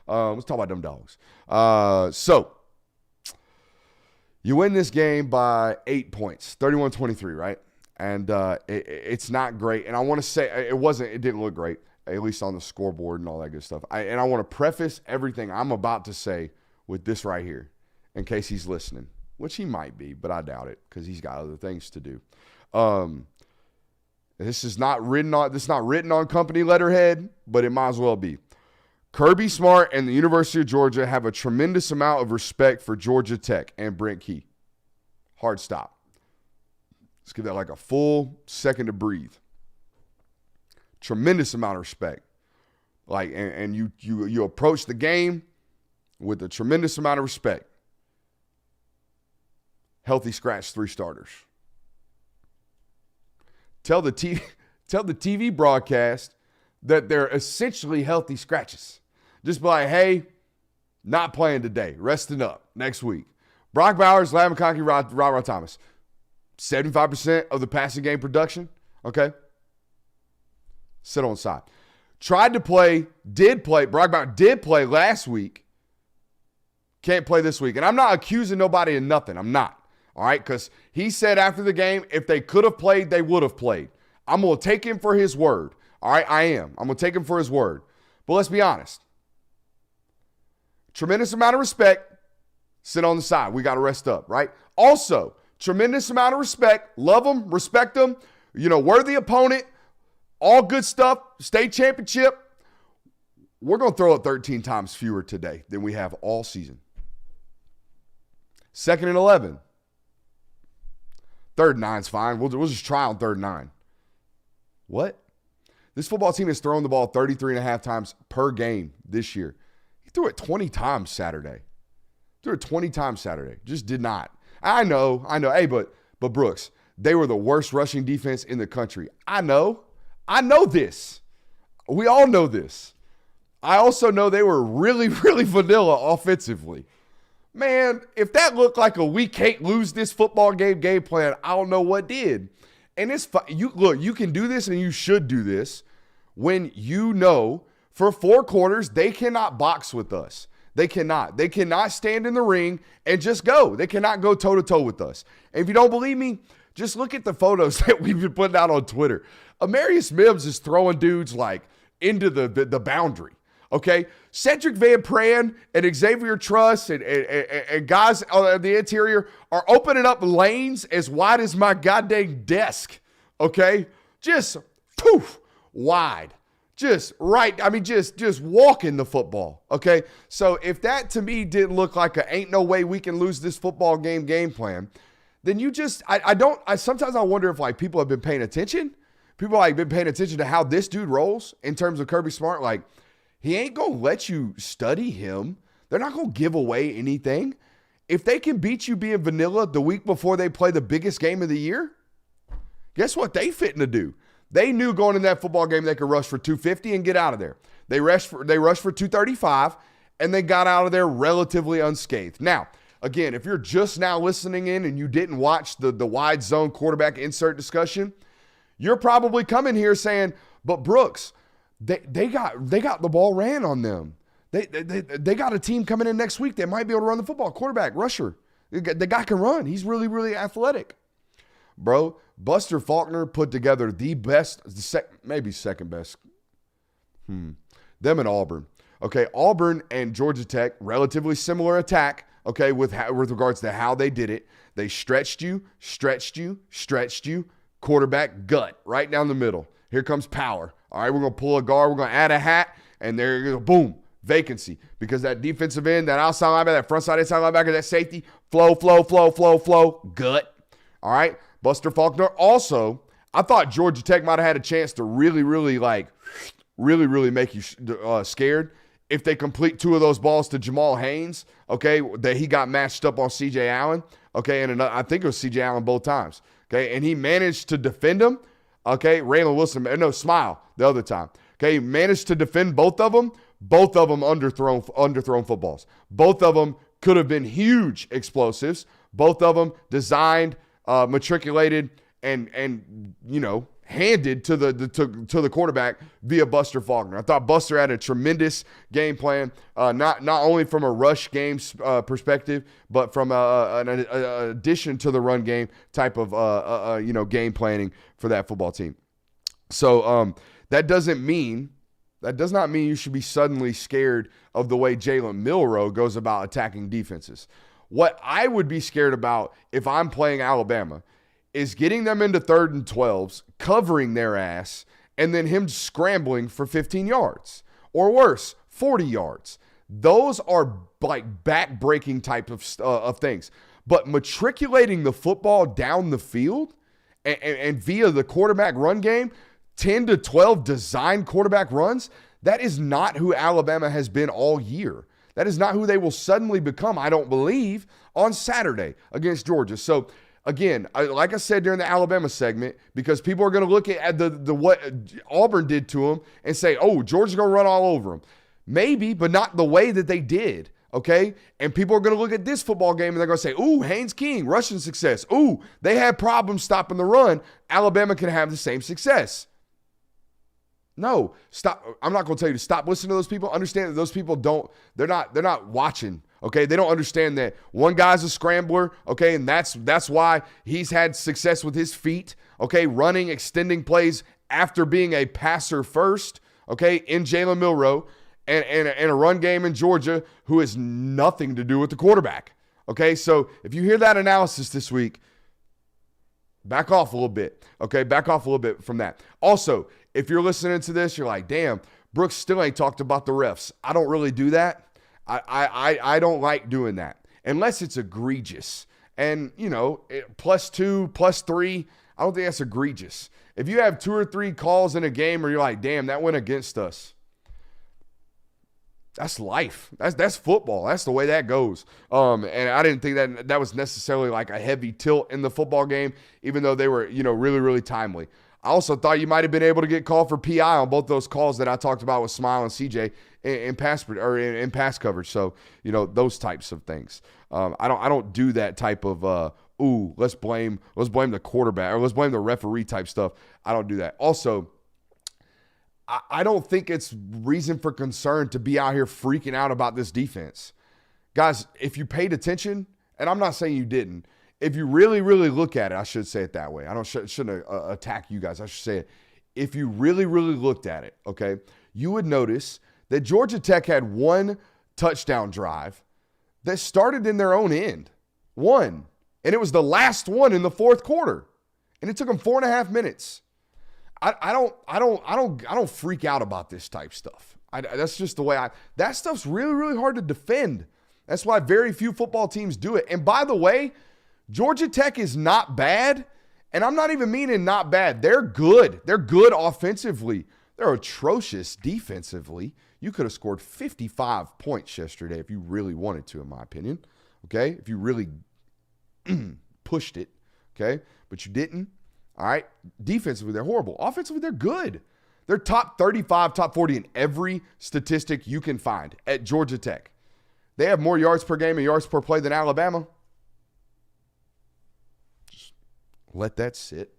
Let's talk about them dogs. So you win this game by 8 points, 31-23, right? And it's not great. And I want to say it didn't look great, at least on the scoreboard and all that good stuff. And I want to preface everything I'm about to say with this right here, in case he's listening, which he might be, but I doubt it because he's got other things to do. This is not written on company letterhead, but it might as well be. Kirby Smart and the University of Georgia have a tremendous amount of respect for Georgia Tech and Brent Key. Hard stop. Let's give that like a full second to breathe. Tremendous amount of respect. Like, and you approach the game with a tremendous amount of respect. Healthy scratch 3 starters. Tell the TV broadcast that they're essentially healthy scratches. Just be like, hey, not playing today, resting up next week. Brock Bowers, Ladd McConkey, Rod Thomas. 75% of the passing game production, okay? Sit on the side. Brock Bowers did play last week. Can't play this week. And I'm not accusing nobody of nothing. I'm not. All right? Because he said after the game, if they could have played, they would have played. I'm going to take him for his word. All right? I am. I'm going to take him for his word. But let's be honest. Tremendous amount of respect. Sit on the side. We got to rest up, right? Also, tremendous amount of respect. Love them. Respect them. Worthy opponent. All good stuff. State championship. We're going to throw it 13 times fewer today than we have all season. 2nd and 11. 3rd and 9's fine. We'll just try on 3rd and 9. What? This football team has thrown the ball 33.5 times per game this year. He threw it 20 times Saturday. Just did not. I know. Hey, but Brooks, they were the worst rushing defense in the country. I know this. We all know this. I also know they were really, really vanilla offensively. Man, if that looked like a we can't lose this football game plan, I don't know what did. And you can do this and you should do this when you know for 4 quarters they cannot box with us. They cannot. They cannot stand in the ring and just go. They cannot go toe-to-toe with us. And if you don't believe me, just look at the photos that we've been putting out on Twitter. Amarius Mims is throwing dudes like into the boundary. Okay, Cedric Van Pran and Xavier Truss and guys on the interior are opening up lanes as wide as my goddamn desk. Okay, just poof, wide, just right. I mean, just walking the football. Okay, so if that to me didn't look like a ain't no way we can lose this football game plan, then you just sometimes I wonder if like people have been paying attention. People like been paying attention to how this dude rolls in terms of Kirby Smart, like. He ain't going to let you study him. They're not going to give away anything. If they can beat you being vanilla the week before they play the biggest game of the year, guess what they fitting to do? They knew going in that football game they could rush for 250 and get out of there. They rushed for 235, and they got out of there relatively unscathed. Now, again, if you're just now listening in and you didn't watch the wide zone quarterback insert discussion, you're probably coming here saying, but Brooks, They got the ball ran on them. They got a team coming in next week that might be able to run the football. Quarterback, rusher. The guy can run. He's really, really athletic. Bro, Buster Faulkner put together the best, maybe second best. Them and Auburn. Okay, Auburn and Georgia Tech, relatively similar attack, okay, with regards to how they did it. They stretched you, quarterback, gut, right down the middle. Here comes power. All right, we're going to pull a guard. We're going to add a hat, and there you go. Boom, vacancy. Because that defensive end, that outside linebacker, that front side inside linebacker, that safety, flow, gut. All right, Buster Faulkner. Also, I thought Georgia Tech might have had a chance to really make you scared if they complete 2 of those balls to Jamal Haynes, okay, that he got matched up on C.J. Allen, okay, and I think it was C.J. Allen both times, okay, and he managed to defend him. Okay, Raylan Wilson, Smile the other time. Okay, managed to defend both of them underthrown footballs. Both of them could have been huge explosives. Both of them designed, matriculated, and handed to the quarterback via Buster Faulkner. I thought Buster had a tremendous game plan, not only from a rush game perspective, but from an addition to the run game type of game planning for that football team. So that does not mean you should be suddenly scared of the way Jalen Milroe goes about attacking defenses. What I would be scared about if I'm playing Alabama is getting them into 3rd and 12s, covering their ass, and then him scrambling for 15 yards. Or worse, 40 yards. Those are like back-breaking type of things. But matriculating the football down the field and via the quarterback run game, 10 to 12 design quarterback runs, that is not who Alabama has been all year. That is not who they will suddenly become, I don't believe, on Saturday against Georgia. So, again, like I said during the Alabama segment, because people are going to look at the what Auburn did to them and say, oh, Georgia's going to run all over them. Maybe, but not the way that they did, okay? And people are going to look at this football game and they're going to say, ooh, Haynes King, rushing success. Ooh, they had problems stopping the run. Alabama can have the same success. No, stop. I'm not going to tell you to stop listening to those people. Understand that those people they're not watching, okay? They don't understand that one guy's a scrambler, okay? And that's why he's had success with his feet, okay? Running, extending plays after being a passer first, okay? In Jalen Milroe and a run game in Georgia who has nothing to do with the quarterback, okay? So if you hear that analysis this week, back off a little bit, okay? Back off a little bit from that. Also, if you're listening to this, you're like, damn, Brooks still ain't talked about the refs. I don't really do that. I don't like doing that unless it's egregious. And, +2, +3, I don't think that's egregious. If you have 2 or 3 calls in a game where you're like, damn, that went against us, that's life. That's football. That's the way that goes. And I didn't think that was necessarily like a heavy tilt in the football game, even though they were, really, really timely. I also thought you might have been able to get called for PI on both those calls that I talked about with Smile and CJ in pass coverage. So, those types of things. I don't do that type of let's blame the quarterback or let's blame the referee type stuff. I don't do that. Also, I don't think it's reason for concern to be out here freaking out about this defense. Guys, if you paid attention, and I'm not saying you didn't, if you really, really look at it, I should say it that way. I shouldn't attack you guys. I should say it. If you really, really looked at it, okay, you would notice that Georgia Tech had one touchdown drive that started in their own end. One. And it was the last one in the fourth quarter. And it took them 4.5 minutes. I don't freak out about this type stuff. That's just the way that stuff's really, really hard to defend. That's why very few football teams do it. And by the way, Georgia Tech is not bad, and I'm not even meaning not bad. They're good. They're good offensively. They're atrocious defensively. You could have scored 55 points yesterday if you really wanted to, in my opinion, okay? If you really pushed it, okay? But you didn't, all right? Defensively, they're horrible. Offensively, they're good. They're top 35, top 40 in every statistic you can find at Georgia Tech. They have more yards per game and yards per play than Alabama. Let that sit.